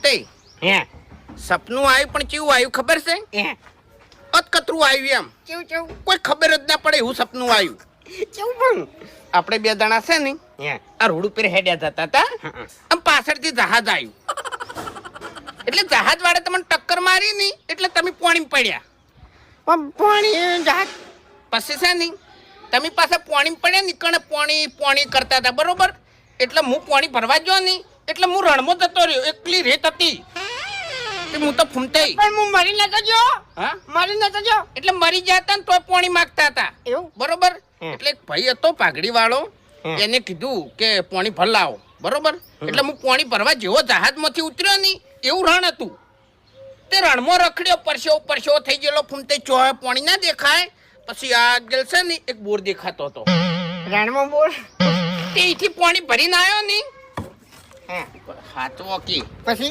ફૂમતે હે સપનું આવ્યું પણ કેવું આવ્યું ખબર છે? હે અતકતરું આવ્યું એમ કેવું કેવું કોઈ ખબર જ ના પડે એવું સપનું આવ્યું. કેવું પણ આપણે બે જણા છે ને હે આ રોડ ઉપર હેડ્યા જતા હતા, આમ પાછળથી જહાજ આવ્યું. એટલે જહાજ વાળે તમને ટક્કર મારી ની એટલે તમે પાણી પડ્યા. પાણી જહાજ પછી છે ને તમે પાછા પાણી પડ્યા ને કણે પાણી કરતા હતા બરોબર. એટલે હું પાણી ભરવા ગયો ને એટલે હું રણમાં જતો રહ્યો, એકલી રેત હતી તે હું તો ફૂમતાઈ. પણ હું મરી નતો ગયો. હા મરી નતો ગયો એટલે મરી જતા ને તોય પાણી માંગતા હતા એવું બરોબર. હમ. એટલે એક ભાઈ હતો પાઘડી વાળો, હમ. એને કીધું કે પાણી ભર લાવો બરોબર. એટલે હું પાણી ભરવા જેવો જહાજમાંથી ઉતર્યો ને એવું રણ હતું. તે રણમાં રખડ્યો, પરસ્યો થઈ ગયેલો ફૂમતે, ચોય પાણી ના દેખાય. પછી આગળ છે ને એક બોર દેખાતો હતો, રણમાં બોલ તે અહીંથી પાણી ભરીને આવ્યો ને હે હાથવો કે પછી